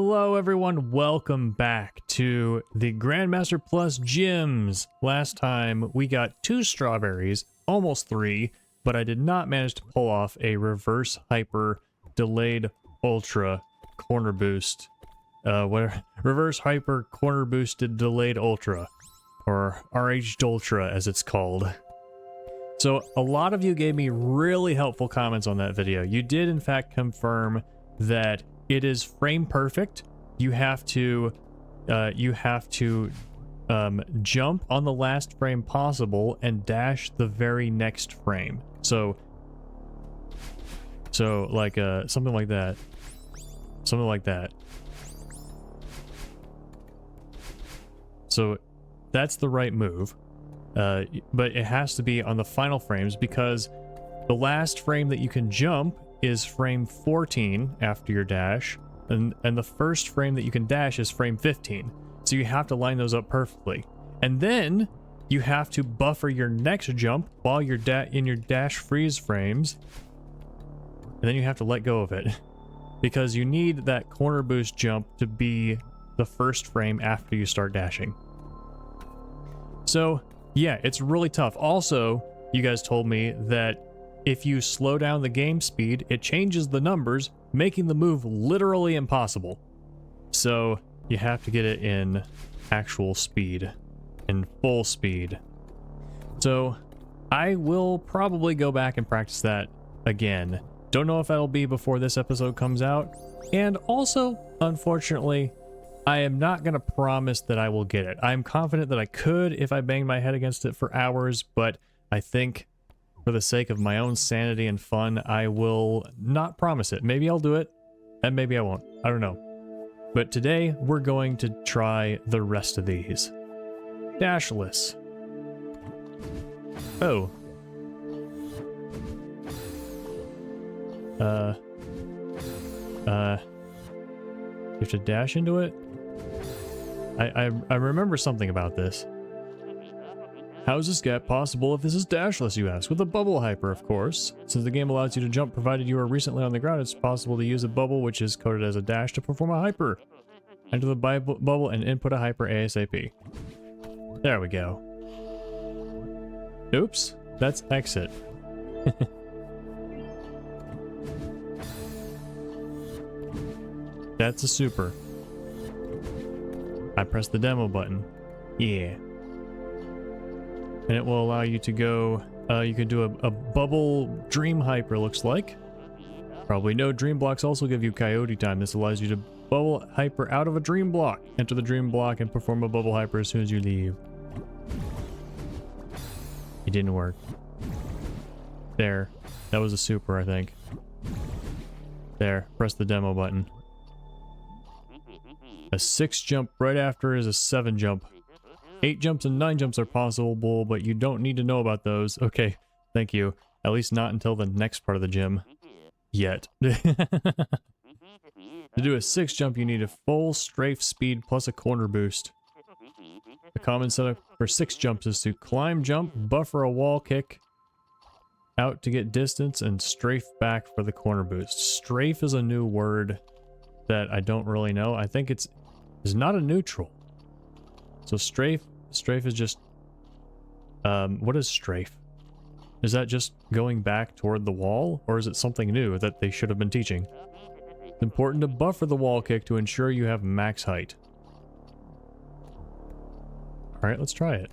Hello everyone, welcome back to the Grandmaster Plus Gyms. Last time we got 2 strawberries, almost 3, but I did not manage to pull off a reverse hyper delayed ultra corner boost. Reverse hyper corner boosted delayed ultra, or RH Ultra as it's called. So a lot of you gave me really helpful comments on that video. You did in fact confirm that it is frame perfect. You have to jump on the last frame possible and dash the very next frame. So like something like that. Something like that. So that's the right move. But it has to be on the final frames because the last frame that you can jump is frame 14 after your dash, and the first frame that you can dash is frame 15. So you have to line those up perfectly. And then you have to buffer your next jump while you're in your dash freeze frames. And then you have to let go of it because you need that corner boost jump to be the first frame after you start dashing. So yeah, it's really tough. Also, you guys told me that if you slow down the game speed, it changes the numbers, making the move literally impossible. So you have to get it in actual speed, in full speed. So I will probably go back and practice that again. Don't know if that'll be before this episode comes out. And also, unfortunately, I am not going to promise that I will get it. I'm confident that I could if I banged my head against it for hours, but I think for the sake of my own sanity and fun, I will not promise it. Maybe I'll do it, and maybe I won't. I don't know. But today, we're going to try the rest of these. Dashless. Oh. You have to dash into it? I remember something about this. How is this gap possible if this is dashless, you ask? With a bubble hyper, of course. Since the game allows you to jump provided you are recently on the ground, it's possible to use a bubble, which is coded as a dash, to perform a hyper. Enter the bubble and input a hyper ASAP. There we go. Oops, that's exit. That's a super. I press the demo button. Yeah. And it will allow you to go, you can do a bubble dream hyper, looks like. Probably no dream blocks also give you coyote time. This allows you to bubble hyper out of a dream block. Enter the dream block and perform a bubble hyper as soon as you leave. It didn't work. There. That was a super, I think. There. Press the demo button. A 6 jump right after is a 7 jump. 8 jumps and 9 jumps are possible, but you don't need to know about those. Okay, thank you. At least not until the next part of the gym. Yet. To do a 6 jump, you need a full strafe speed plus a corner boost. The common setup for 6 jumps is to climb jump, buffer a wall kick, out to get distance, and strafe back for the corner boost. Strafe is a new word that I don't really know. I think it's not a neutral. So strafe is just, what is strafe? Is that just going back toward the wall, or is it something new that they should have been teaching? It's important to buffer the wall kick to ensure you have max height. Alright, let's try it.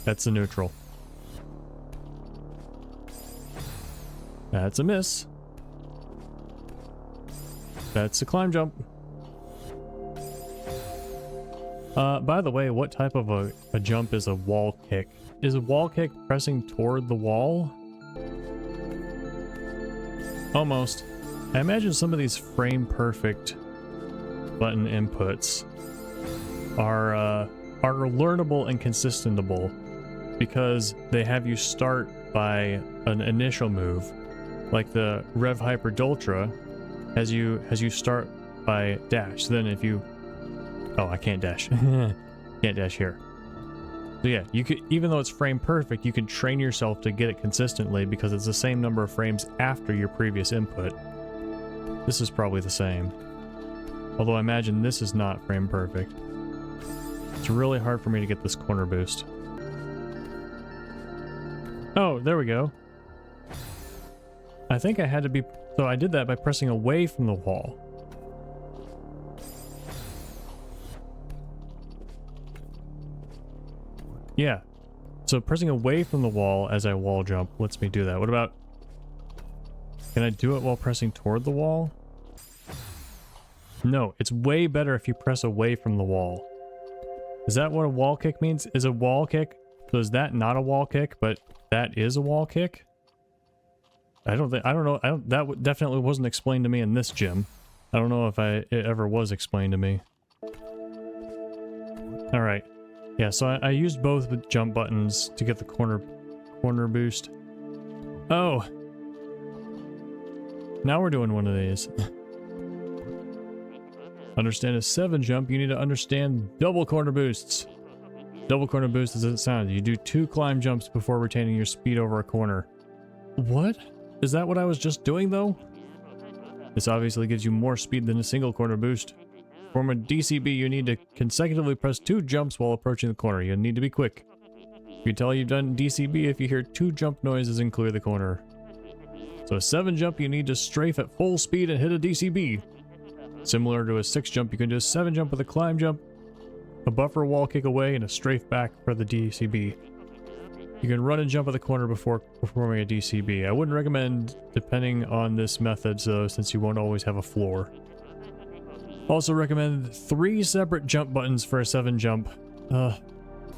That's a neutral. That's a miss. That's a climb jump. By the way, what type of a jump is a wall kick? Is a wall kick pressing toward the wall? Almost. I imagine some of these frame perfect button inputs are learnable and consistentable because they have you start by an initial move, like the Rev Hyper Ultra has you start by dash. Then if you oh, I can't dash. Can't dash here. So yeah, you could, even though it's frame perfect, you can train yourself to get it consistently because it's the same number of frames after your previous input. This is probably the same. Although I imagine this is not frame perfect. It's really hard for me to get this corner boost. Oh, there we go. I think I had to be... So I did that by pressing away from the wall. Yeah. So pressing away from the wall as I wall jump lets me do that. What about... Can I do it while pressing toward the wall? No, it's way better if you press away from the wall. Is that what a wall kick means? Is a wall kick? So is that not a wall kick, but that is a wall kick? I don't know. That definitely wasn't explained to me in this gym. I don't know if it ever was explained to me. Alright. Yeah, so I used both with jump buttons to get the corner boost. Oh! Now we're doing one of these. Understand a 7 jump, you need to understand double corner boosts. Double corner boost as it sounds. You do 2 climb jumps before retaining your speed over a corner. What? Is that what I was just doing though? This obviously gives you more speed than a single corner boost. To form a DCB, you need to consecutively press 2 jumps while approaching the corner. You need to be quick. You can tell you've done DCB if you hear 2 jump noises and clear the corner. So a 7 jump, you need to strafe at full speed and hit a DCB. Similar to a 6 jump, you can do a 7 jump with a climb jump, a buffer wall kick away, and a strafe back for the DCB. You can run and jump at the corner before performing a DCB. I wouldn't recommend depending on this method though, since you won't always have a floor. Also recommend 3 separate jump buttons for a 7 jump.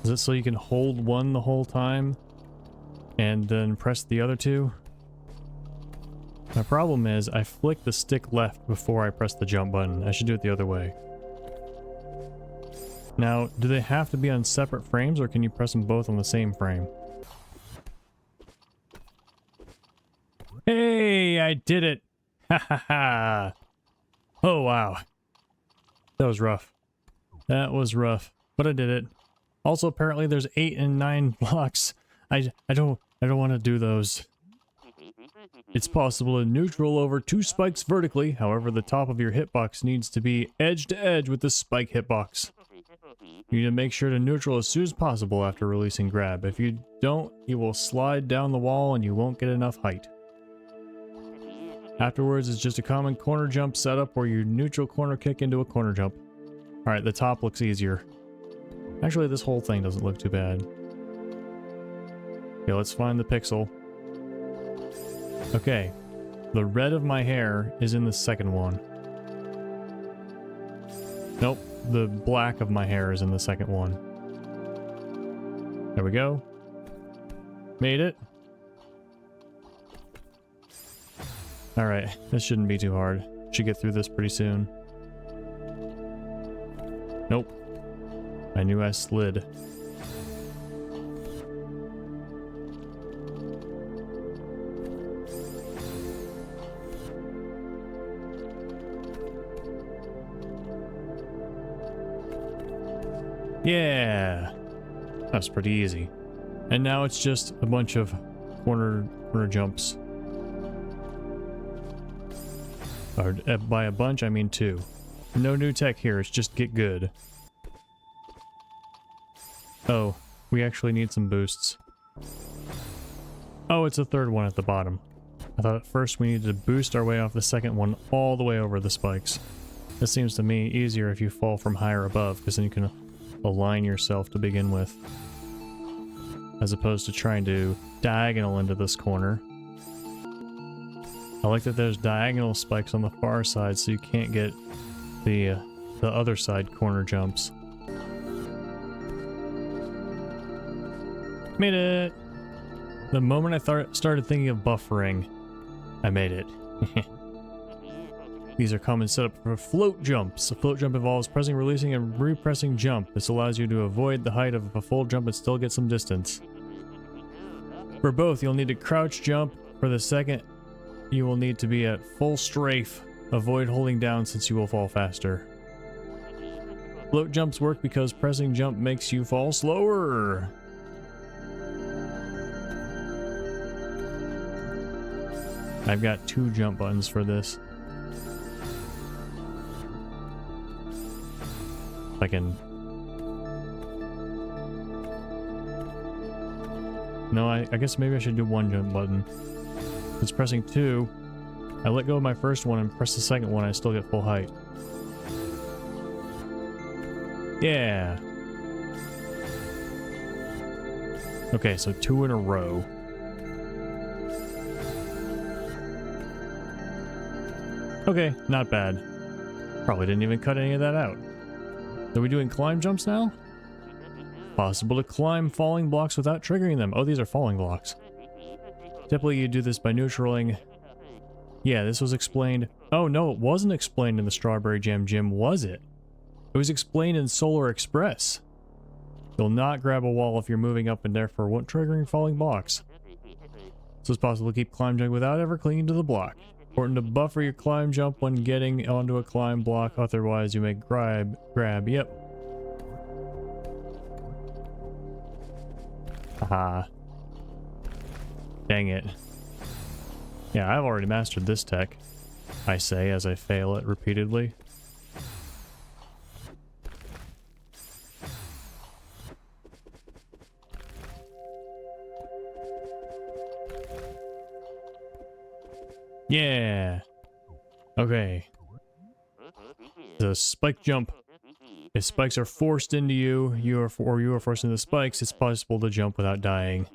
Is it so you can hold one the whole time and then press the other 2? My problem is I flick the stick left before I press the jump button. I should do it the other way. Now, do they have to be on separate frames or can you press them both on the same frame? Hey, I did it! Ha ha ha! Oh wow. That was rough. That was rough, but I did it. Also, apparently there's 8 and 9 blocks. I don't want to do those. It's possible to neutral over 2 spikes vertically, however the top of your hitbox needs to be edge to edge with the spike hitbox. You need to make sure to neutral as soon as possible after releasing grab. If you don't, you will slide down the wall and you won't get enough height. Afterwards is just a common corner jump setup where you neutral corner kick into a corner jump. Alright, the top looks easier. Actually, this whole thing doesn't look too bad. Okay, let's find the pixel. Okay, the red of my hair is in the second one. Nope, the black of my hair is in the second one. There we go. Made it. Alright, this shouldn't be too hard. Should get through this pretty soon. Nope. I knew I slid. Yeah! That's pretty easy. And now it's just a bunch of corner jumps. Or, by a bunch, I mean 2. No new tech here, it's just get good. Oh, we actually need some boosts. Oh, it's a third one at the bottom. I thought at first we needed to boost our way off the second one all the way over the spikes. This seems to me easier if you fall from higher above, because then you can align yourself to begin with. As opposed to trying to diagonal into this corner. I like that there's diagonal spikes on the far side so you can't get the other side corner jumps. Made it! The moment I started thinking of buffering, I made it. These are common setup for float jumps. A float jump involves pressing, releasing, and repressing jump. This allows you to avoid the height of a full jump and still get some distance. For both, you'll need to crouch jump. For the second, you will need to be at full strafe. Avoid holding down since you will fall faster. Float jumps work because pressing jump makes you fall slower. I've got 2 jump buttons for this. I can... No, I guess maybe I should do one jump button. It's pressing 2. I let go of my first one and press the second one, I still get full height. Yeah. Okay, so 2 in a row. Okay, not bad. Probably didn't even cut any of that out. Are we doing climb jumps now? Possible to climb falling blocks without triggering them. Oh, these are falling blocks. Typically you do this by neutraling... Yeah, this was explained... Oh no, it wasn't explained in the Strawberry Jam Gym, was it? It was explained in Solar Express. You'll not grab a wall if you're moving up and therefore won't triggering falling blocks. So it's possible to keep climb jump without ever clinging to the block. Important to buffer your climb jump when getting onto a climb block, otherwise you may grab, yep. Haha. Dang it. Yeah, I've already mastered this tech, I say as I fail it repeatedly. Yeah. Okay. The spike jump. If spikes are forced into you, you are forced into the spikes, it's possible to jump without dying.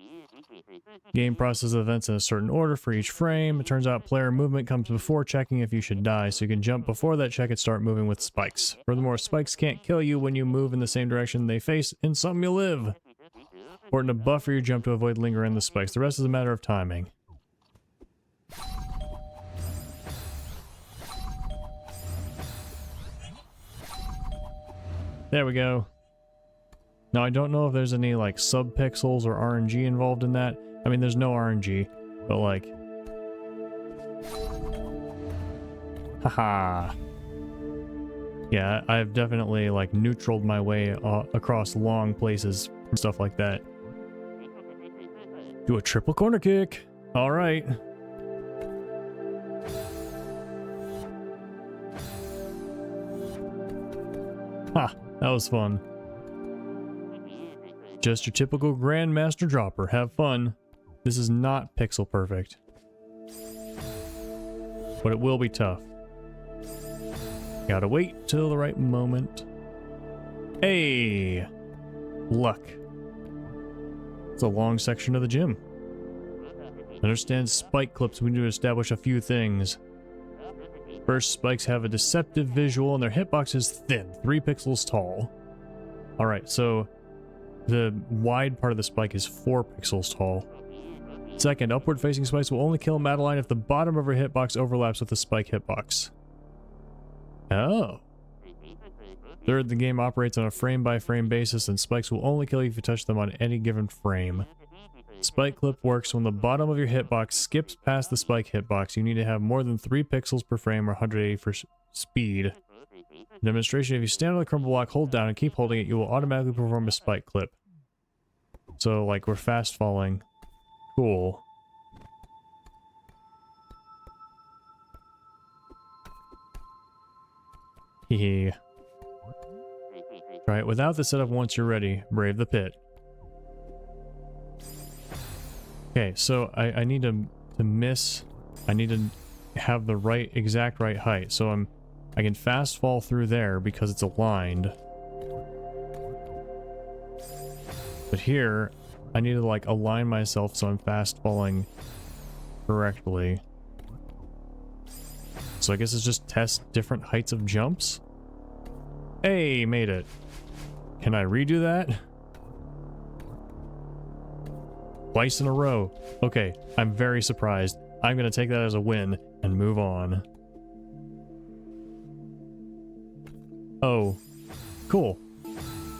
Game processes events in a certain order for each frame. It turns out player movement comes before checking if you should die, so you can jump before that check and start moving with spikes. Furthermore, spikes can't kill you when you move in the same direction they face. In some you live. Important to buffer your jump to avoid lingering in the spikes. The rest is a matter of timing. There we go. Now I don't know if there's any like subpixels or RNG involved in that. I mean, there's no RNG, but like... Haha. Yeah, I've definitely like neutraled my way across long places and stuff like that. Do a triple corner kick. All right. Ha, that was fun. Just your typical Grandmaster dropper. Have fun. This is not pixel perfect, but it will be tough. Gotta wait till the right moment. Hey! Luck. It's a long section of the gym. Understand spike clips, we need to establish a few things. First, spikes have a deceptive visual and their hitbox is thin, 3 pixels tall. Alright, so the wide part of the spike is 4 pixels tall. Second, upward facing spikes will only kill Madeline if the bottom of her hitbox overlaps with the spike hitbox. Oh. Third, the game operates on a frame-by-frame basis, and spikes will only kill you if you touch them on any given frame. Spike clip works when the bottom of your hitbox skips past the spike hitbox. You need to have more than 3 pixels per frame or 180 for speed. Demonstration, if you stand on the crumble block, hold down and keep holding it, you will automatically perform a spike clip. So, like, we're fast falling. Cool. Hehe. Try it without the setup once you're ready. Brave the pit. Okay, so I need to miss. I need to have the exact right height. So I can fast fall through there because it's aligned. But here, I need to like align myself so I'm fast falling correctly. So I guess it's just test different heights of jumps. Hey, made it. Can I redo that? Twice in a row. Okay, I'm very surprised. I'm gonna take that as a win and move on. Oh, cool.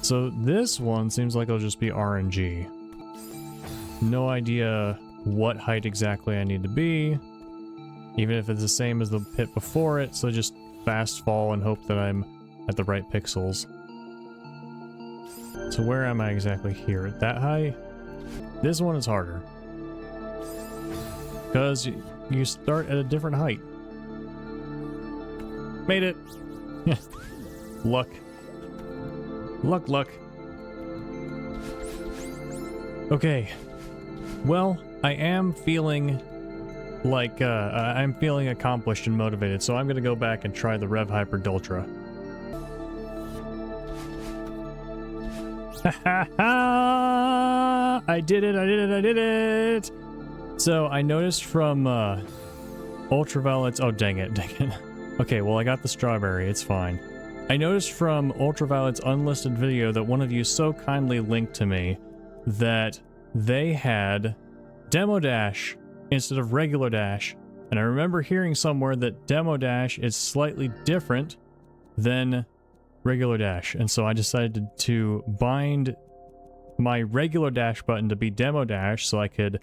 So this one seems like it'll just be RNG. No idea what height exactly I need to be, even if it's the same as the pit before it, so just fast fall and hope that I'm at the right pixels. So where am I exactly here? That high? This one is harder. Because you start at a different height. Made it! Luck. Luck. Okay. Well, I am feeling like, I'm feeling accomplished and motivated, so I'm gonna go back and try the Rev Hyper Dultra. I did it! So I noticed from, Ultraviolet's, oh dang it. Okay, well I got the strawberry, it's fine. I noticed from Ultraviolet's unlisted video that one of you so kindly linked to me that they had Demo Dash instead of regular dash, and I remember hearing somewhere that Demo Dash is slightly different than regular dash, and so I decided to bind my regular dash button to be Demo Dash so I could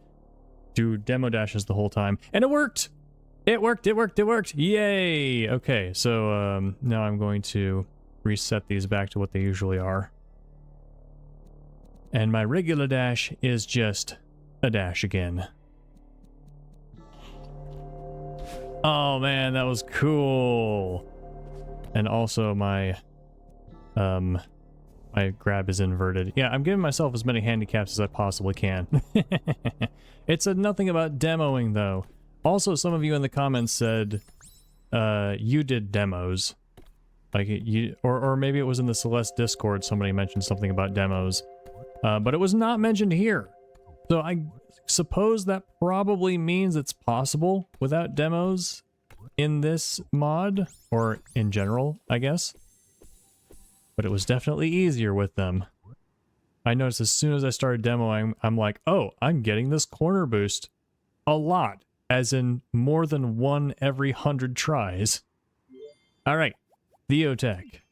do Demo Dashes the whole time, and it worked! It worked! Yay! Okay, so now I'm going to reset these back to what they usually are. And my regular dash is just a dash again. Oh man, that was cool! And also my grab is inverted. Yeah, I'm giving myself as many handicaps as I possibly can. It said nothing about demoing though. Also, some of you in the comments said you did demos. Like or maybe it was in the Celeste Discord somebody mentioned something about demos. But it was not mentioned here. So I suppose that probably means it's possible without demos in this mod, or in general, I guess. But it was definitely easier with them. I noticed as soon as I started demoing, I'm like, oh, I'm getting this corner boost a lot, as in more than one every 100 tries. Alright, Theo Tech.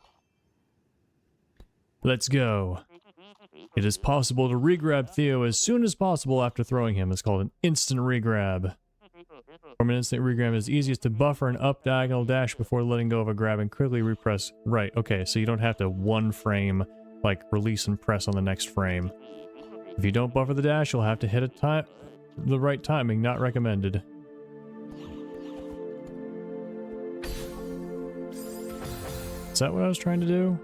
Let's go. It is possible to regrab Theo as soon as possible after throwing him. It's called an instant regrab. From an instant regrab, it's easiest to buffer an up diagonal dash before letting go of a grab and quickly repress. Right, okay, so you don't have to one frame, like release and press on the next frame. If you don't buffer the dash, you'll have to hit the right timing, not recommended. Is that what I was trying to do?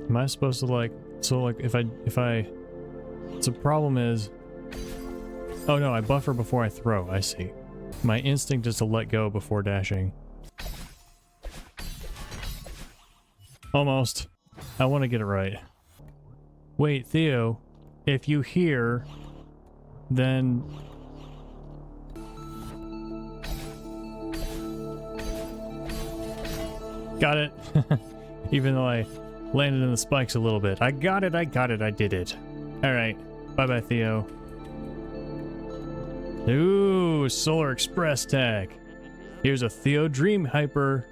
Am I supposed to like, so like if I, so the problem is, oh no, I buffer before I throw, I see. My instinct is to let go before dashing. Almost. I want to get it right. Wait, Theo, if you hear, then... Got it. Even though I landed in the spikes a little bit. I got it, I did it. Alright, bye-bye, Theo. Ooh, Solar Express tech. Here's a Theo Dream Hyper.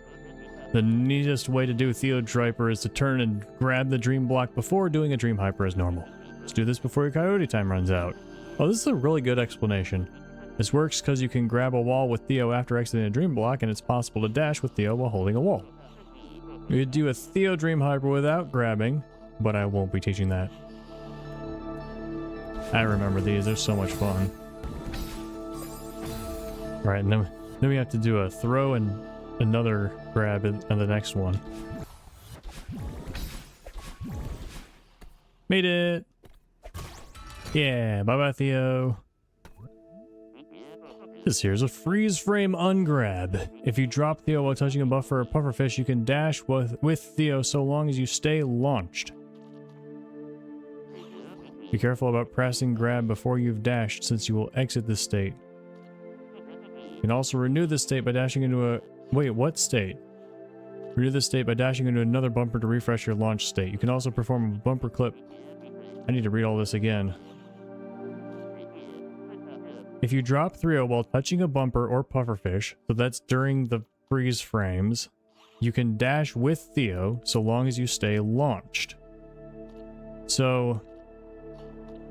The neatest way to do Theo Hyper is to turn and grab the Dream Block before doing a Dream Hyper as normal. Let's do this before your Coyote time runs out. Oh, this is a really good explanation. This works because you can grab a wall with Theo after exiting a Dream Block, and it's possible to dash with Theo while holding a wall. You could do a Theo Dream Hyper without grabbing, but I won't be teaching that. I remember these, they're so much fun. Alright, and then we have to do a throw and another grab on the next one. Made it! Yeah, bye-bye, Theo. This here's a freeze frame ungrab. If you drop Theo while touching a buffer or pufferfish, you can dash with Theo so long as you stay launched. Be careful about pressing grab before you've dashed, since you will exit this state. You can also renew this state by dashing into a... Wait, what state? Renew this state by dashing into another bumper to refresh your launch state. You can also perform a bumper clip. I need to read all this again. If you drop Theo while touching a bumper or pufferfish, so that's during the freeze frames, you can dash with Theo so long as you stay launched. So,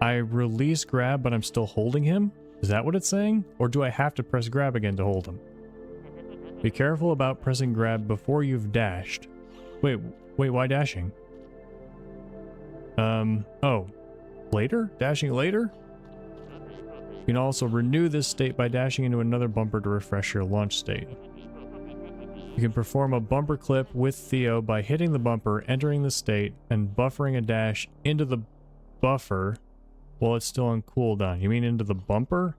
I release grab but I'm still holding him? Is that what it's saying? Or do I have to press grab again to hold him? Be careful about pressing grab before you've dashed. Wait, why dashing? Oh. Later? Dashing later? You can also renew this state by dashing into another bumper to refresh your launch state. You can perform a bumper clip with Theo by hitting the bumper, entering the state, and buffering a dash into the buffer while it's still on cooldown. You mean into the bumper?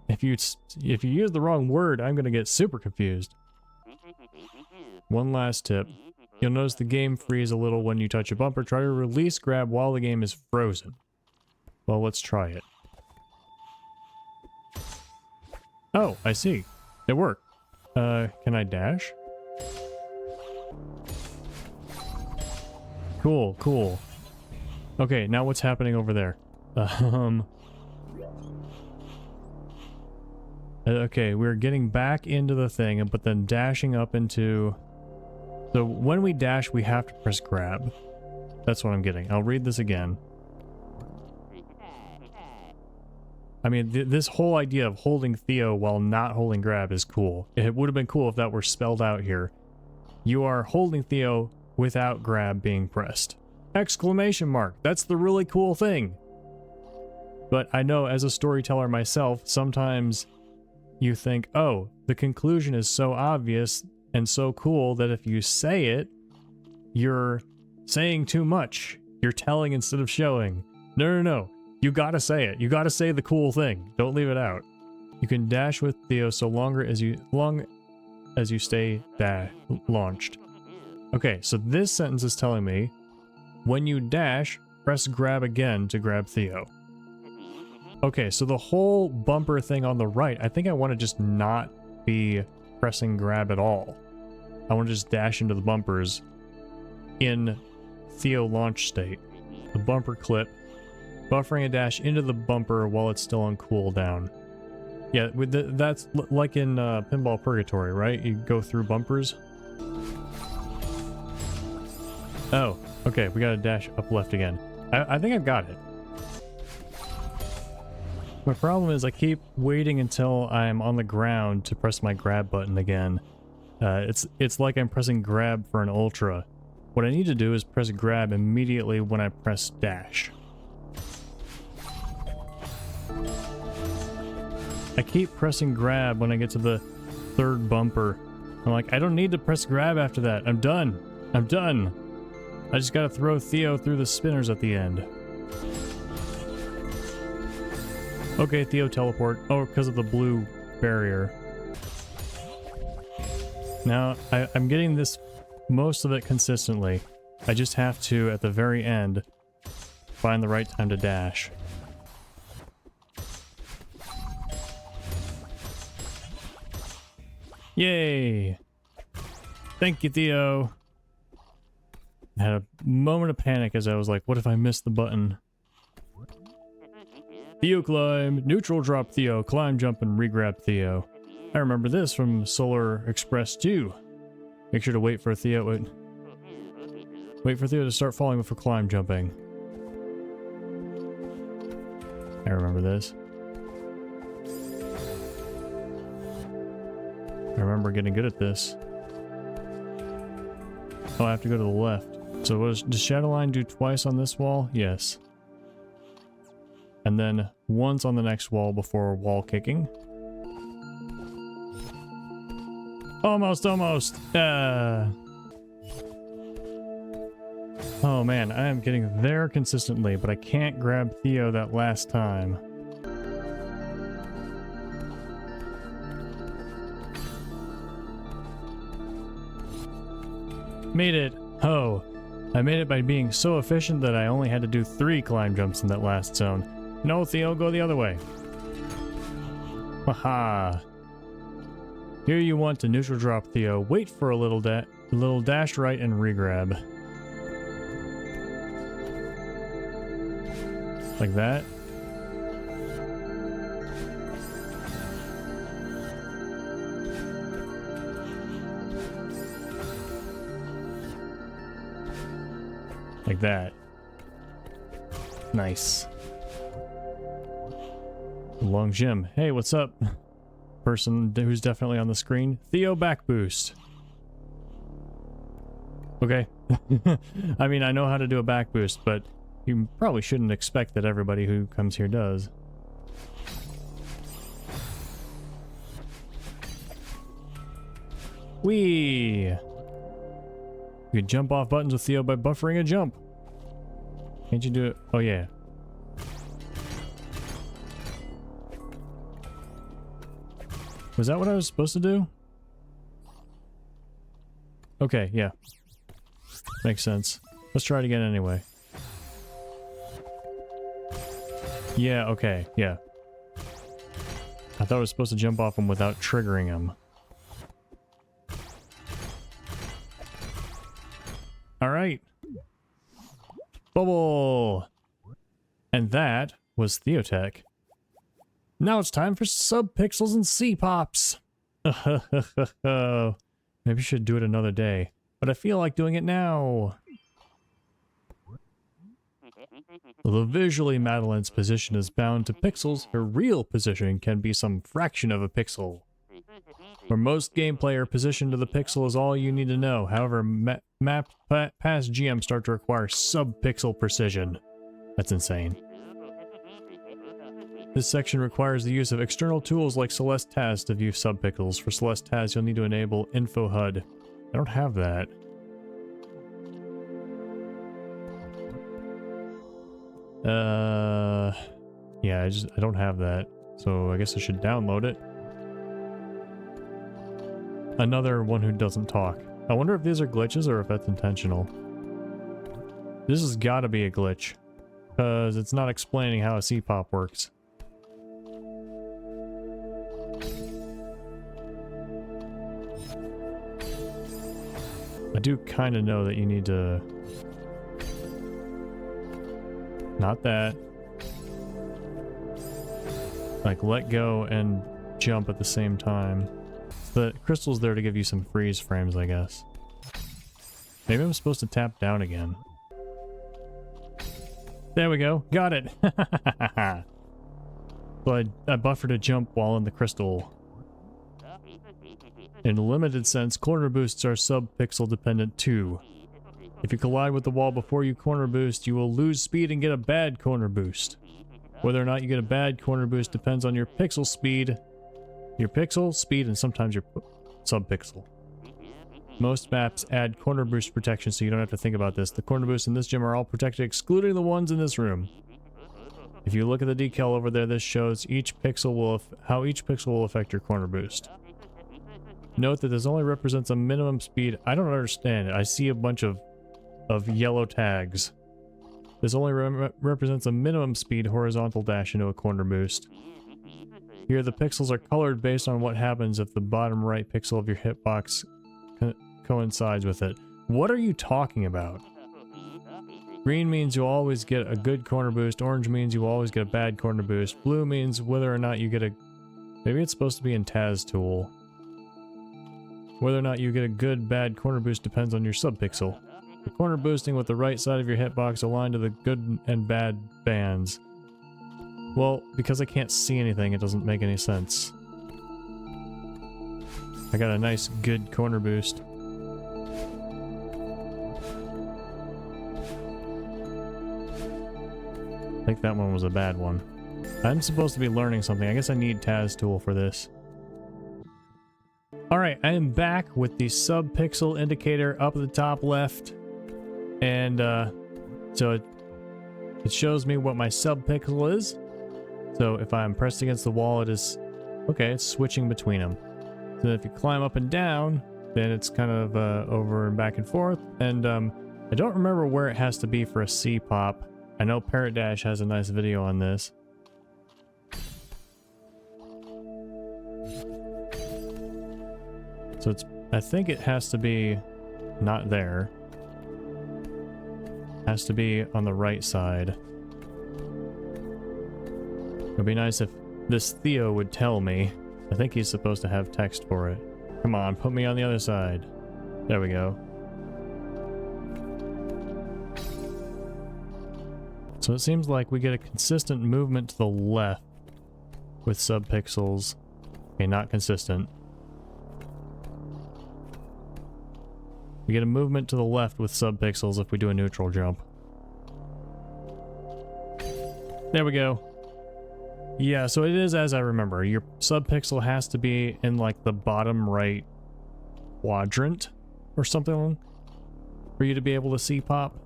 If you use the wrong word, I'm going to get super confused. One last tip. You'll notice the game freeze a little when you touch a bumper. Try to release grab while the game is frozen. Well, let's try it. Oh, I see. It worked. Can I dash? Cool, cool. Okay, now what's happening over there? Okay, we're getting back into the thing, but then dashing up into... So when we dash, we have to press grab. That's what I'm getting. I'll read this again. I mean, this whole idea of holding Theo while not holding grab is cool. It would have been cool if that were spelled out here. You are holding Theo without grab being pressed. Exclamation mark! That's the really cool thing! But I know as a storyteller myself, sometimes you think, oh, the conclusion is so obvious and so cool that if you say it, you're saying too much. You're telling instead of showing. No, no, no. You gotta say it. You gotta say the cool thing. Don't leave it out. You can dash with Theo so long as you stay launched. Okay, so this sentence is telling me, when you dash, press grab again to grab Theo. Okay, so the whole bumper thing on the right, I think I want to just not be pressing grab at all. I want to just dash into the bumpers in Theo launch state. The bumper clip, buffering a dash into the bumper while it's still on cooldown. Yeah, that's like in Pinball Purgatory, right? You go through bumpers. Oh, okay, we gotta dash up left again. I think I've got it. My problem is I keep waiting until I'm on the ground to press my grab button again. It's like I'm pressing grab for an ultra. What I need to do is press grab immediately when I press dash. I keep pressing grab when I get to the third bumper. I'm like, I don't need to press grab after that. I'm done. I'm done. I just gotta throw Theo through the spinners at the end. Okay, Theo teleport. Oh, because of the blue barrier. Now, I'm getting this, most of it consistently. I just have to, at the very end, find the right time to dash. Yay! Thank you, Theo! I had a moment of panic as I was like, what if I missed the button? Theo climb, neutral drop Theo, climb, jump, and re-grab Theo. I remember this from Solar Express 2. Make sure to wait for Theo to start falling before climb jumping. I remember this. I remember getting good at this. Oh, I have to go to the left. So does Shadowline do twice on this wall? Yes. And then once on the next wall before wall kicking. Almost, almost! Oh man, I am getting there consistently, but I can't grab Theo that last time. Made it! Oh, I made it by being so efficient that I only had to do 3 climb jumps in that last zone. No, Theo, go the other way. Haha. Here you want to neutral drop Theo. Wait for a little dash right and re-grab. Like that. Like that. Nice. Long Jim. Hey, what's up? Person who's definitely on the screen. Theo back boost. Okay. I mean, I know how to do a back boost, but you probably shouldn't expect that everybody who comes here does. Whee! You can jump off buttons with Theo by buffering a jump. Can't you do it? Oh yeah. Was that what I was supposed to do? Okay, yeah. Makes sense. Let's try it again anyway. Yeah, okay, yeah. I thought I was supposed to jump off him without triggering him. Alright. Bubble! And that was Theotech. Now it's time for Subpixels and C-pops! Maybe I should do it another day, but I feel like doing it now. Although visually Madeline's position is bound to pixels, her real position can be some fraction of a pixel. For most gameplay, her position to the pixel is all you need to know. However, mapped past GM start to require sub-pixel precision. That's insane. This section requires the use of external tools like Celeste TAS to view subpixels. For Celeste TAS, you'll need to enable Info HUD. I don't have that. Yeah, I don't have that. So I guess I should download it. Another one who doesn't talk. I wonder if these are glitches or if that's intentional. This has got to be a glitch, because it's not explaining how a Cpop works. I do kind of know that you need to... Not that. Like, let go and jump at the same time. The crystal's there to give you some freeze frames, I guess. Maybe I'm supposed to tap down again. There we go. Got it! So I buffered a jump while in the crystal. In a limited sense, corner boosts are sub-pixel dependent too. If you collide with the wall before you corner boost, you will lose speed and get a bad corner boost. Whether or not you get a bad corner boost depends on your pixel speed, and sometimes your sub-pixel. Most maps add corner boost protection, so you don't have to think about this. The corner boosts in this gym are all protected, excluding the ones in this room. If you look at the decal over there, this shows how each pixel will affect your corner boost. Note that this only represents a minimum speed. I don't understand it. I see a bunch of yellow tags. This only represents a minimum speed horizontal dash into a corner boost. Here the pixels are colored based on what happens if the bottom right pixel of your hitbox coincides with it. What are you talking about? Green means you'll always get a good corner boost. Orange means you always get a bad corner boost. Blue means whether or not you get a... Maybe it's supposed to be in TAS tool. Whether or not you get a good, bad corner boost depends on your subpixel. The corner boosting with the right side of your hitbox aligned to the good and bad bands. Well, because I can't see anything, it doesn't make any sense. I got a nice, good corner boost. I think that one was a bad one. I'm supposed to be learning something. I guess I need TAS tool for this. Alright, I am back with the sub-pixel indicator up at the top left. And, so it shows me what my sub-pixel is. So if I'm pressed against the wall, it is... Okay, it's switching between them. So if you climb up and down, then it's kind of over and back and forth. And I don't remember where it has to be for a C-pop. I know Parrot Dash has a nice video on this. So it's... I think it has to be not there. It has to be on the right side. It'd be nice if this Theo would tell me. I think he's supposed to have text for it. Come on, put me on the other side. There we go. So it seems like we get a consistent movement to the left with subpixels. Okay, not consistent. We get a movement to the left with subpixels if we do a neutral jump. There we go. Yeah, so it is as I remember. Your subpixel has to be in like the bottom right quadrant or something for you to be able to see pop.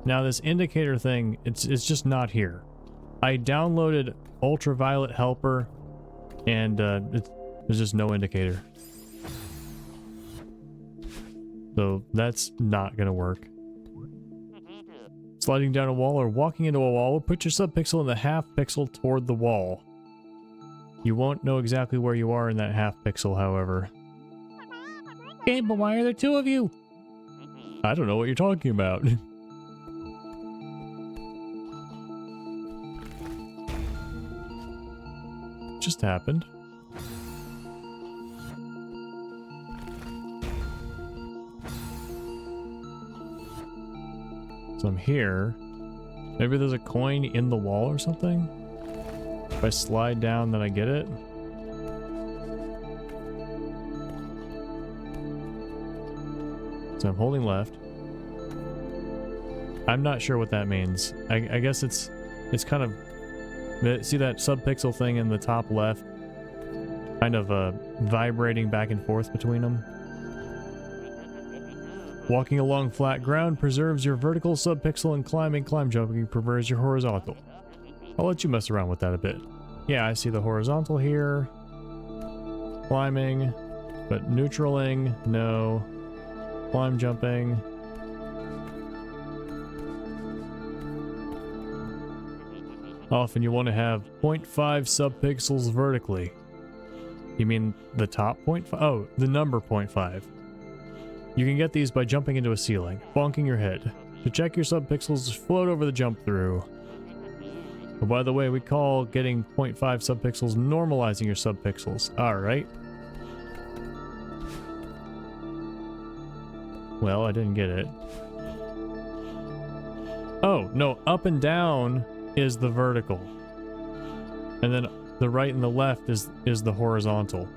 Now this indicator thing, it's just not here. I downloaded Ultraviolet Helper and there's just no indicator. So that's not gonna work. Sliding down a wall or walking into a wall will put your subpixel in the half pixel toward the wall. You won't know exactly where you are in that half pixel, however. Okay, but why are there two of you? I don't know what you're talking about. Just happened. So I'm here. Maybe there's a coin in the wall or something? If I slide down, then I get it? So I'm holding left. I'm not sure what that means. I guess it's kind of... See that subpixel thing in the top left? Kind of vibrating back and forth between them. Walking along flat ground preserves your vertical subpixel, and climb jumping preserves your horizontal. I'll let you mess around with that a bit. Yeah, I see the horizontal here. Climbing, but neutraling, no. Climb jumping. Often you want to have 0.5 subpixels vertically. You mean the top 0.5? Oh, the number 0.5. You can get these by jumping into a ceiling, bonking your head. To check your subpixels, float over the jump through. Oh, by the way, we call getting 0.5 subpixels normalizing your subpixels. Alright. Well, I didn't get it. Oh, no, up and down is the vertical. And then the right and the left is the horizontal.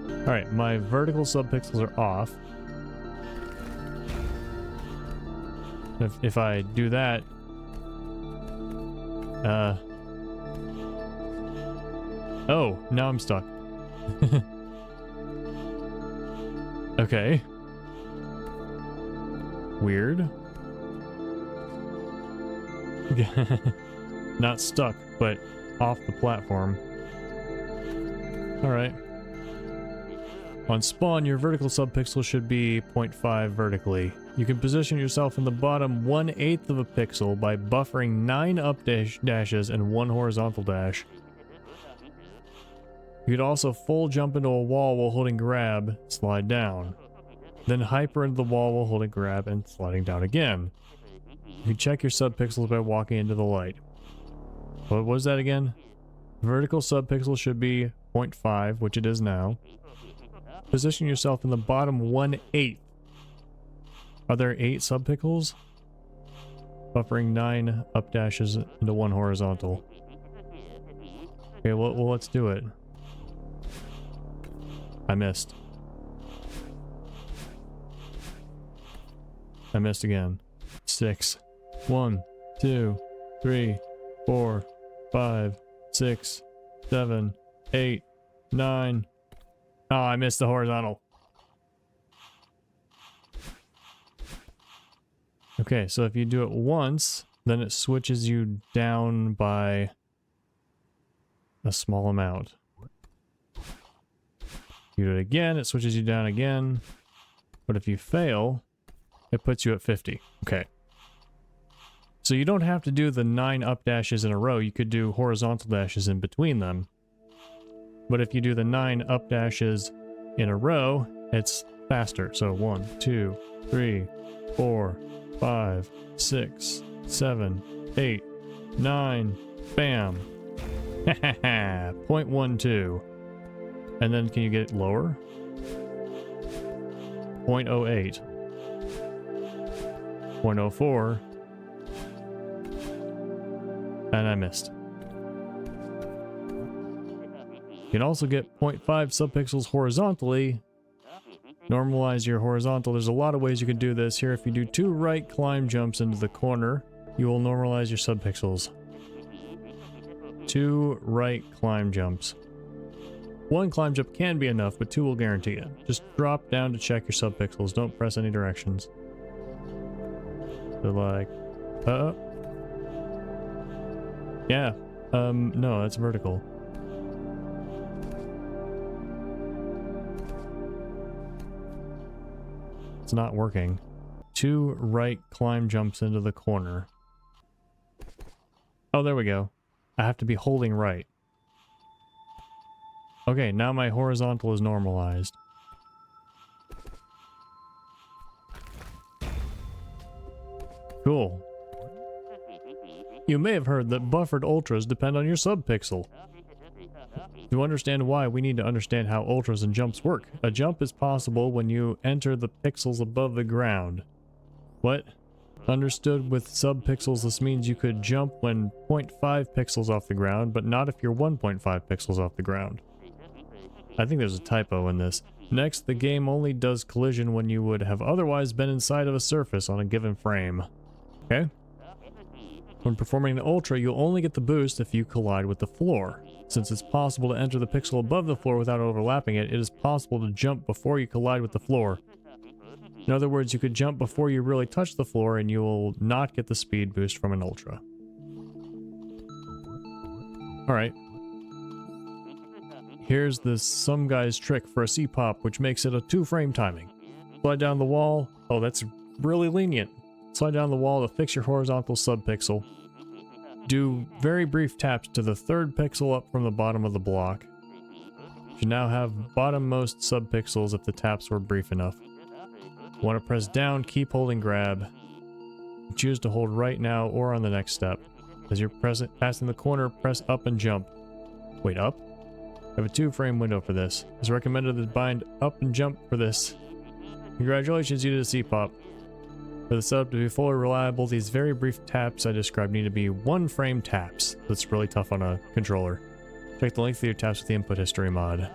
Alright, my vertical subpixels are off. If I do that... Oh, now I'm stuck. Okay. Weird. Not stuck, but off the platform. Alright. On spawn, your vertical subpixel should be 0.5 vertically. You can position yourself in the bottom 1/8 of a pixel by buffering 9 up dashes and 1 horizontal dash. You could also full jump into a wall while holding grab, slide down. Then hyper into the wall while holding grab and sliding down again. You can check your subpixels by walking into the light. What was that again? Vertical subpixel should be 0.5, which it is now. Position yourself in the bottom 1/8. Are there 8 subpixels? Buffering 9 up dashes into 1 horizontal. Okay, well let's do it. I missed. I missed again. 6. 1, 2, 3, 4, 5, 6, 7, 8, 9. Oh, I missed the horizontal. Okay, so if you do it once, then it switches you down by a small amount. You do it again, it switches you down again. But if you fail, it puts you at 50. Okay. So you don't have to do the 9 up dashes in a row. You could do horizontal dashes in between them. But if you do the 9 up dashes in a row, it's faster. So 1, 2, 3, 4, 5, 6, 7, 8, 9. Bam. 0.12. And then can you get it lower? 0.08. 0.04. And I missed. You can also get 0.5 subpixels horizontally. Normalize your horizontal. There's a lot of ways you can do this. Here, if you do 2 right climb jumps into the corner, you will normalize your subpixels. 2 right climb jumps. One climb jump can be enough, but two will guarantee it. Just drop down to check your subpixels. Don't press any directions. So like, yeah, no, that's vertical. It's not working. Two right climb jumps into the corner. Oh, there we go. I have to be holding right. Okay, now my horizontal is normalized. Cool. You may have heard that buffered ultras depend on your subpixel. To understand why, we need to understand how ultras and jumps work. A jump is possible when you enter the pixels above the ground. What? Understood with subpixels, this means you could jump when 0.5 pixels off the ground, but not if you're 1.5 pixels off the ground. I think there's a typo in this. Next, the game only does collision when you would have otherwise been inside of a surface on a given frame. Okay? When performing the ultra, you'll only get the boost if you collide with the floor. Since it's possible to enter the pixel above the floor without overlapping it, it is possible to jump before you collide with the floor. In other words, you could jump before you really touch the floor and you will not get the speed boost from an ultra. Alright. Here's this some guy's trick for a C-pop, which makes it a 2-frame timing. Slide down the wall. Oh, that's really lenient. Slide down the wall to fix your horizontal subpixel. Do very brief taps to the third pixel up from the bottom of the block. You should now have bottommost subpixels if the taps were brief enough. Want to press down, keep holding grab. Choose to hold right now or on the next step. As you're passing the corner, press up and jump. Wait, up? I have a 2-frame window for this. It's recommended to bind up and jump for this. Congratulations, you did a C-pop. For the setup to be fully reliable, these very brief taps I described need to be 1-frame taps. That's really tough on a controller. Check the length of your taps with the input history mod.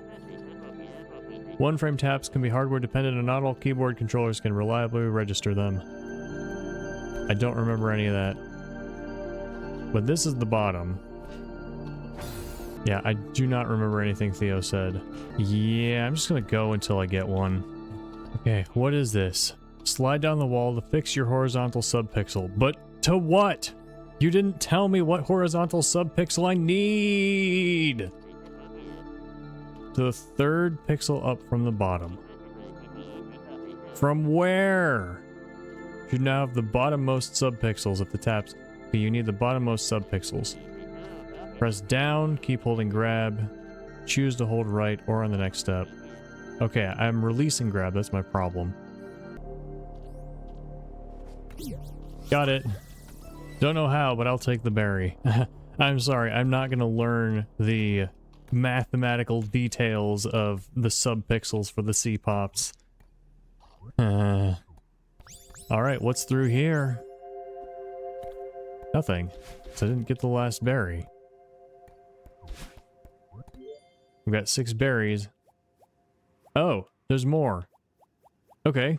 1-frame taps can be hardware dependent and not all keyboard controllers can reliably register them. I don't remember any of that. But this is the bottom. Yeah, I do not remember anything Theo said. Yeah, I'm just gonna go until I get one. Okay, what is this? Slide down the wall to fix your horizontal subpixel. But to what? You didn't tell me what horizontal subpixel I need! To the third pixel up from the bottom. From where? You should now have the bottommost subpixels if the taps. Okay, you need the bottommost subpixels. Press down, keep holding grab. Choose to hold right or on the next step. Okay, I'm releasing grab, that's my problem. Got it. Don't know how, but I'll take the berry. I'm sorry, I'm not gonna learn the mathematical details of the subpixels for the C-pops. Alright, what's through here? Nothing. So I didn't get the last berry. We've got 6 berries. Oh, there's more. Okay.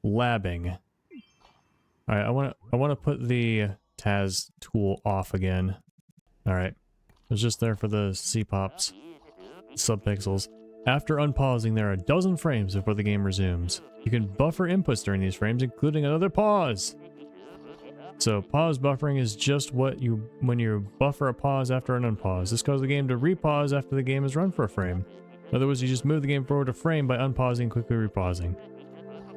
Labbing. Alright, I wanna put the Taz tool off again. Alright. It was just there for the C-pops. Subpixels. After unpausing, there are a dozen frames before the game resumes. You can buffer inputs during these frames, including another pause. So pause buffering is just when you buffer a pause after an unpause. This causes the game to repause after the game is run for a frame. In other words, you just move the game forward a frame by unpausing and quickly repausing.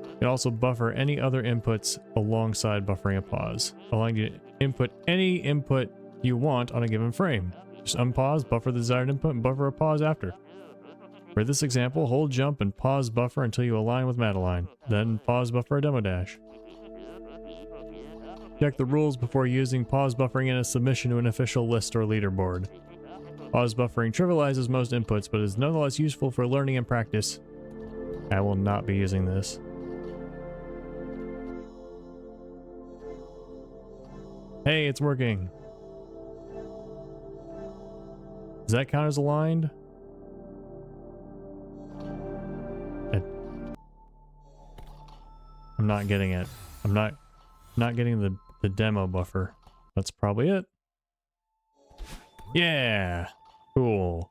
You can also buffer any other inputs alongside buffering a pause, allowing you to input any input you want on a given frame. Just unpause, buffer the desired input, and buffer a pause after. For this example, hold jump and pause buffer until you align with Madeline. Then pause buffer a demo dash. Check the rules before using pause buffering in a submission to an official list or leaderboard. Pause buffering trivializes most inputs, but is nonetheless useful for learning and practice. I will not be using this. Hey, it's working. Does that count as aligned? I'm not getting it. I'm not getting the demo buffer. That's probably it. Yeah! Cool.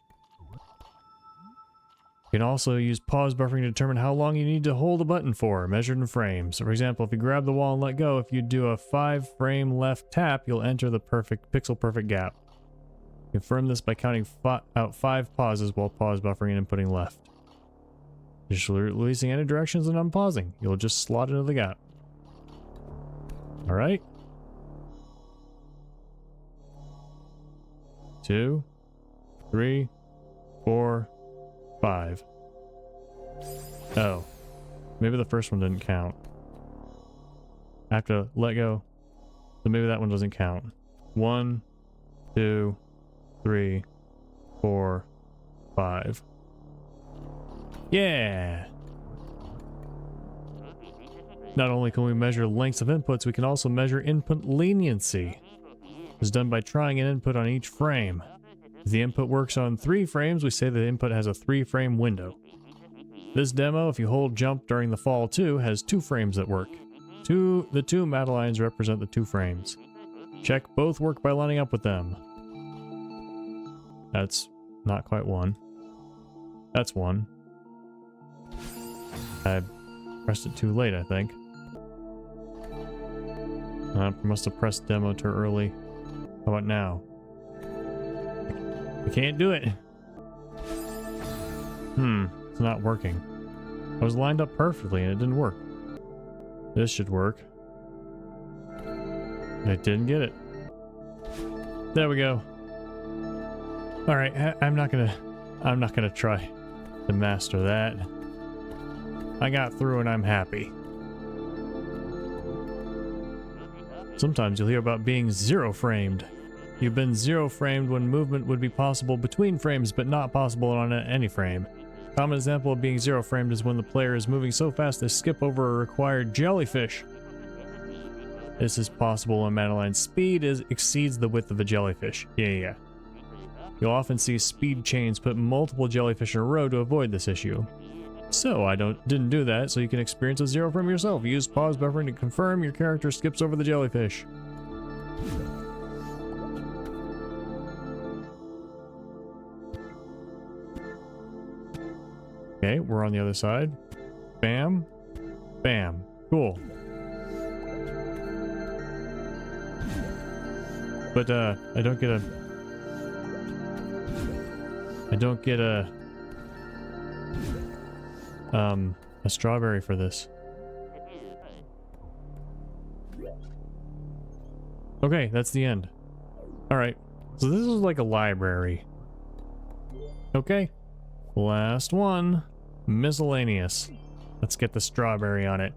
You can also use pause buffering to determine how long you need to hold a button for, measured in frames. So for example, if you grab the wall and let go, if you do a 5-frame left tap, you'll enter the pixel perfect gap. Confirm this by counting out 5 pauses while pause buffering and inputting left. Just releasing any directions and unpausing. You'll just slot into the gap. Alright. 2, 3, 4, 5. Oh. Maybe the first one didn't count. I have to let go. So maybe that one doesn't count. 1, 2, 3, 4, 5. Yeah! Not only can we measure lengths of inputs, we can also measure input leniency. It's done by trying an input on each frame. If the input works on 3 frames, we say the input has a 3-frame window. This demo, if you hold jump during the fall 2, has 2 frames that work. The 2 matte lines represent the 2 frames. Check both work by lining up with them. That's not quite 1. That's 1. I pressed it too late, I think. I must have pressed demo too early. How about now? I can't do it. It's not working. I was lined up perfectly and it didn't work. This should work. I didn't get it. There we go. All right, I'm not gonna try to master that. I got through and I'm happy. Sometimes you'll hear about being 0-framed. You've been 0-framed when movement would be possible between frames but not possible on any frame. A common example of being 0-framed is when the player is moving so fast they skip over a required jellyfish. This is possible when Madeline's speed exceeds the width of a jellyfish. Yeah. You'll often see speed chains put multiple jellyfish in a row to avoid this issue. So I didn't do that, so you can experience a 0-frame yourself. Use pause buffering to confirm your character skips over the jellyfish. Okay, we're on the other side. Bam. Bam. Cool. But I don't get a strawberry for this. Okay, that's the end. Alright, so this is like a library. Okay, last one. Miscellaneous. Let's get the strawberry on it.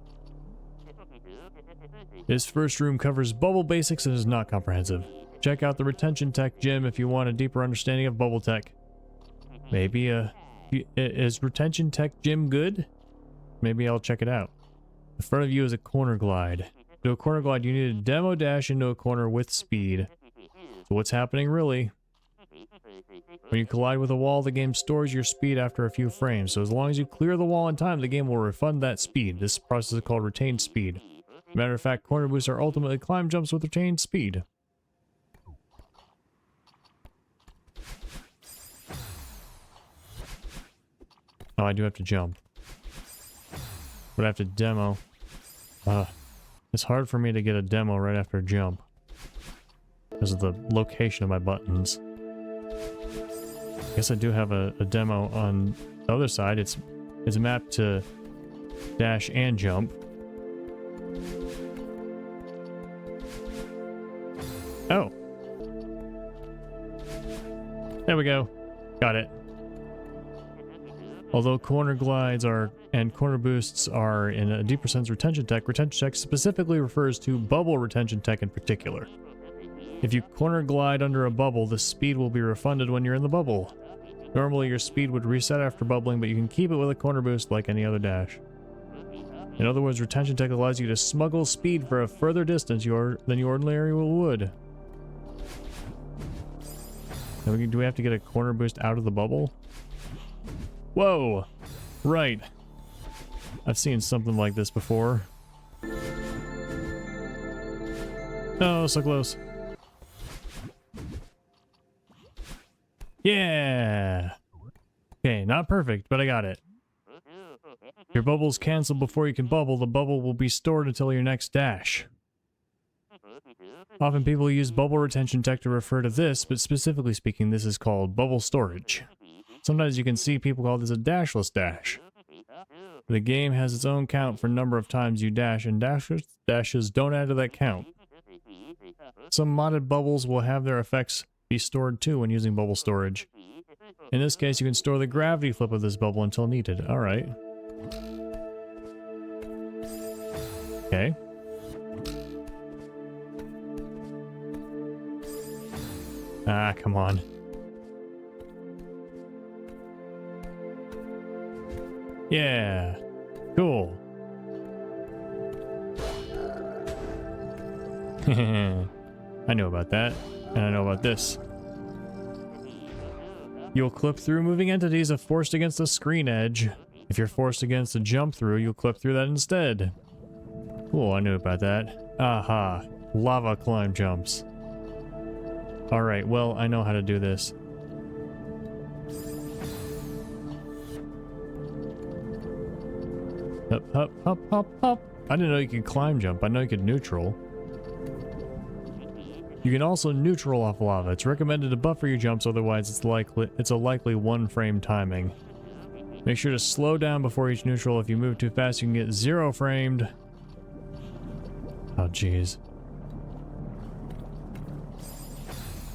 This first room covers bubble basics and is not comprehensive. Check out the Retention Tech gym if you want a deeper understanding of bubble tech. Maybe, is Retention Tech gym good? Maybe I'll check it out. In front of you is a corner glide. To do a corner glide, you need a demo dash into a corner with speed. So what's happening really? When you collide with a wall, the game stores your speed after a few frames. So as long as you clear the wall in time, the game will refund that speed. This process is called retained speed. Matter of fact, corner boosts are ultimately climb jumps with retained speed. Oh, I do have to jump. But I have to demo. It's hard for me to get a demo right after a jump. Because of the location of my buttons. I guess I do have a demo on the other side. It's mapped to dash and jump. Oh. There we go. Got it. Although corner glides and corner boosts are in a deeper sense retention tech specifically refers to bubble retention tech in particular. If you corner glide under a bubble, the speed will be refunded when you're in the bubble. Normally your speed would reset after bubbling, but you can keep it with a corner boost like any other dash. In other words, retention tech allows you to smuggle speed for a further distance than you ordinarily would. Now do we have to get a corner boost out of the bubble? Whoa! Right. I've seen something like this before. Oh, so close. Yeah! Okay, not perfect, but I got it. Your bubbles cancel before you can bubble. The bubble will be stored until your next dash. Often people use bubble retention tech to refer to this, but specifically speaking, this is called bubble storage. Sometimes you can see people call this a dashless dash. The game has its own count for number of times you dash, and dashes don't add to that count. Some modded bubbles will have their effects be stored too when using bubble storage. In this case, you can store the gravity flip of this bubble until needed. Alright. Okay. Ah, come on. Yeah. Cool. I know about that. And I know about this. You'll clip through moving entities if forced against a screen edge. If you're forced against a jump through, you'll clip through that instead. Cool, I knew about that. Aha. Lava climb jumps. Alright, well, I know how to do this. Hop, hop, hop, hop, hop. I didn't know you could climb jump. I know you could neutral. You can also neutral off lava. It's recommended to buffer your jumps, otherwise it's a likely one-frame timing. Make sure to slow down before each neutral. If you move too fast, you can get 0 framed. Oh, jeez.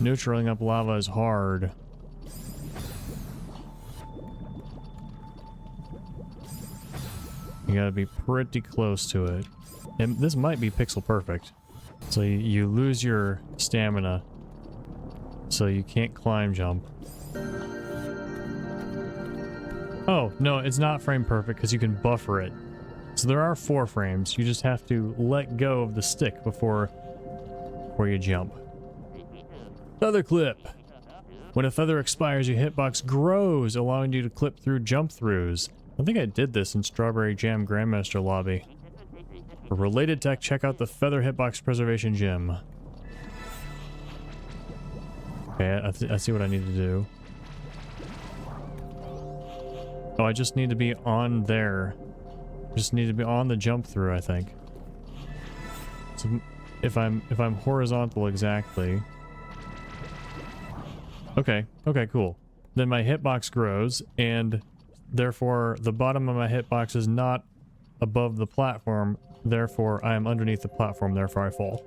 Neutraling up lava is hard. You gotta be pretty close to it. And this might be pixel perfect. So you lose your stamina. So you can't climb jump. Oh, no, it's not frame perfect because you can buffer it. So there are 4 frames. You just have to let go of the stick before you jump. Feather clip. When a feather expires, your hitbox grows, allowing you to clip through jump throughs. I think I did this in Strawberry Jam Grandmaster Lobby. For related tech, check out the Feather Hitbox Preservation Gym. Okay, I see what I need to do. Oh, I just need to be on there. Just need to be on the jump through, I think. So if I'm horizontal exactly. Okay, cool. Then my hitbox grows, and therefore the bottom of my hitbox is not above the platform. Therefore, I am underneath the platform, therefore I fall.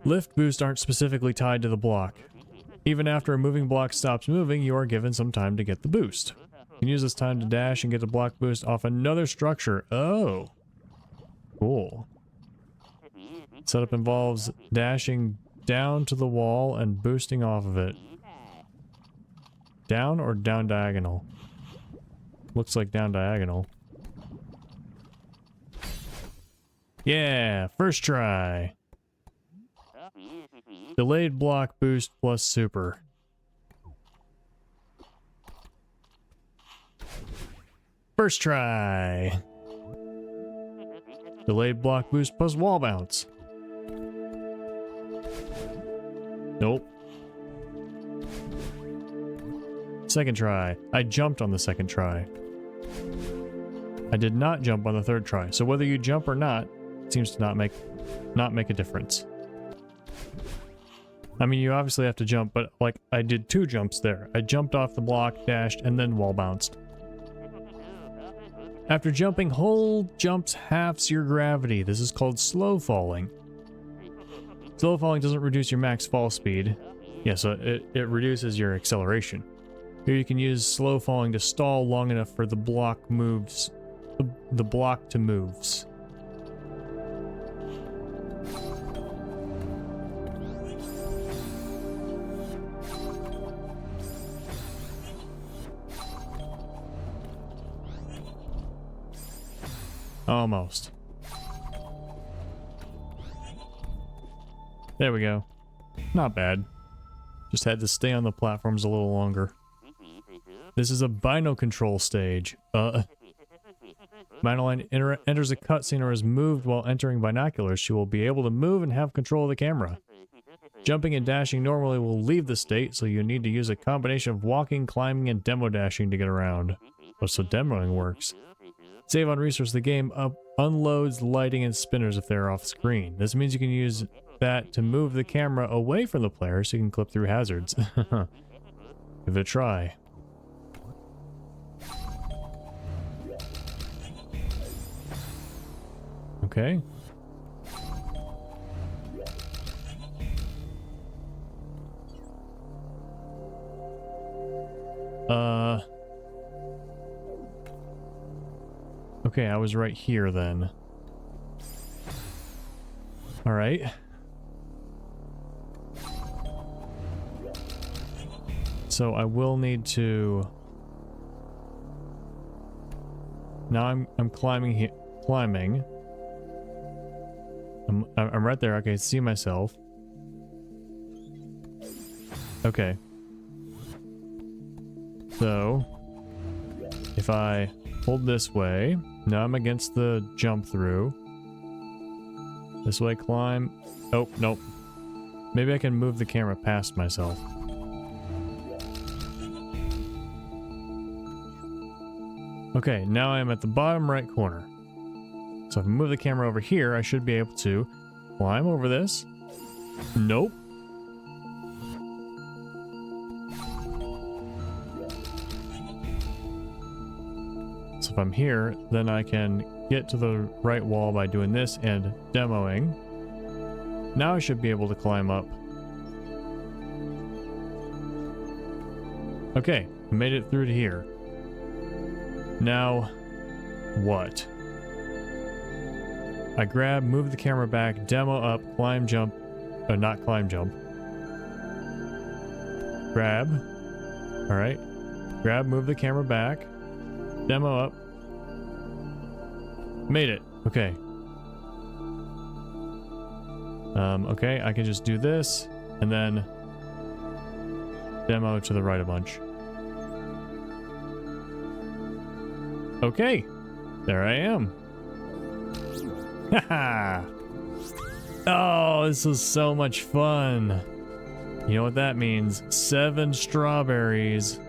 Lift boosts aren't specifically tied to the block. Even after a moving block stops moving, you are given some time to get the boost. You can use this time to dash and get the block boost off another structure. Oh. Cool. Setup involves dashing down to the wall and boosting off of it. Down or down diagonal? Looks like down diagonal. Yeah, first try. Delayed block boost plus super. First try. Delayed block boost plus wall bounce. Nope. Second try. I jumped on the second try. I did not jump on the third try. So whether you jump or not, seems to not make a difference. I mean, you obviously have to jump, but like I did 2 jumps there. I jumped off the block, dashed, and then wall bounced. After jumping, hold jumps halves your gravity. This is called slow falling. Slow falling doesn't reduce your max fall speed. Yeah, so it reduces your acceleration. Here you can use slow falling to stall long enough for the block moves. The block to moves. Almost. There we go. Not bad. Just had to stay on the platforms a little longer. This is a bino control stage. Binoline enters a cutscene or is moved while entering binoculars. She will be able to move and have control of the camera. Jumping and dashing normally will leave the state, so you need to use a combination of walking, climbing, and demo dashing to get around. Oh, so demoing works. Save on resource. The game unloads lighting and spinners if they're off screen. This means you can use that to move the camera away from the player so you can clip through hazards. Give it a try. Okay. Okay, I was right here then. All right. So I will need to. Now I'm climbing here. Climbing. I'm right there. I can see myself. Okay. So if I hold this way, now I'm against the jump through. This way, climb. Oh, nope. Maybe I can move the camera past myself. Okay, now I'm at the bottom right corner. So if I move the camera over here, I should be able to climb over this. Nope. So if I'm here, then I can get to the right wall by doing this and demoing. Now I should be able to climb up. Okay, made it through to here. Now, what? I grab, move the camera back, demo up, climb, jump. Not climb, jump. Grab. Alright. Grab, move the camera back. Demo up. Made it. Okay. Okay, I can just do this, and then demo to the right a bunch. Okay. There I am. Haha! Oh, this was so much fun. You know what that means? 7 strawberries.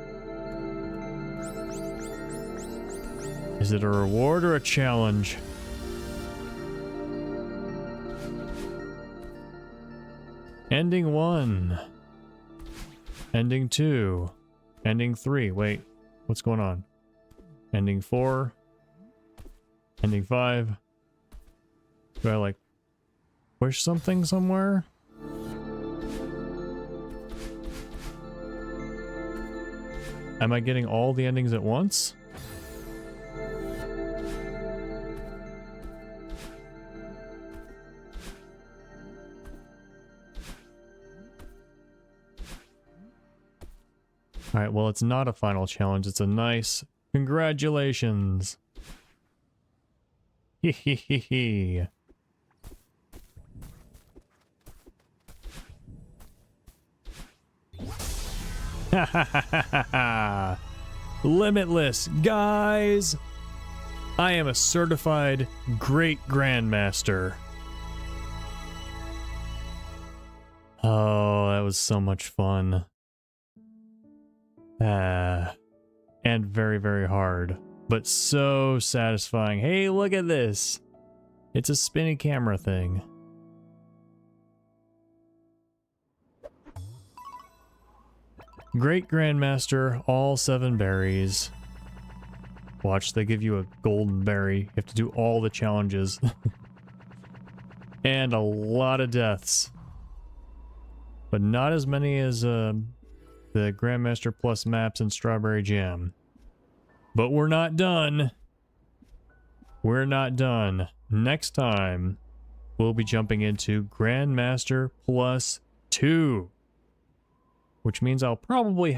Is it a reward or a challenge? Ending 1. Ending 2. Ending 3. Wait, what's going on? Ending 4. Ending 5. Do I like push something somewhere? Am I getting all the endings at once? Alright, well, it's not a final challenge. It's a nice congratulations. Hee hee hee hee. Ha ha ha ha ha. Limitless, guys! I am a certified great grandmaster. Oh, that was so much fun. And very, very hard, but so satisfying. Hey, look at this. It's a spinny camera thing. Great Grandmaster, all 7 berries. Watch, they give you a golden berry. You have to do all the challenges. And a lot of deaths. But not as many as the Grandmaster Plus maps and Strawberry Jam. But we're not done. We're not done. Next time, we'll be jumping into Grandmaster Plus 2. Which means I'll probably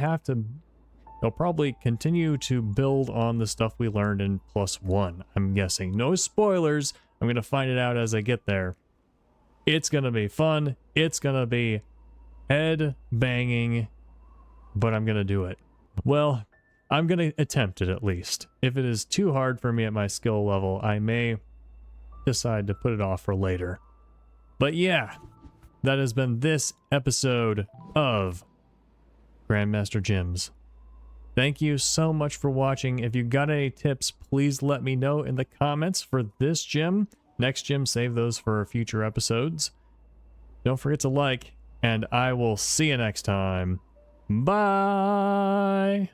continue to build on the stuff we learned in Plus 1, I'm guessing. No spoilers. I'm going to find it out as I get there. It's going to be fun. It's going to be head banging, but I'm going to do it. Well, I'm going to attempt it at least. If it is too hard for me at my skill level, I may decide to put it off for later. But yeah, that has been this episode of Grandmaster Gyms. Thank you so much for watching. If you got any tips, please let me know in the comments for this gym. Next gym, save those for future episodes. Don't forget to like, and I will see you next time. Bye!